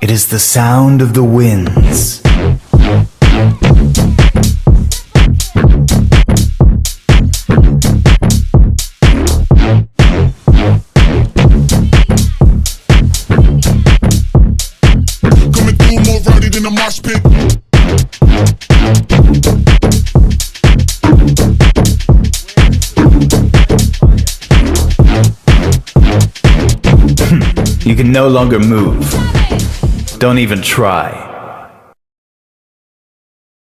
It is the sound of the winds. Coming through more rowdy than a mosh pit. You can no longer move. Don't even try.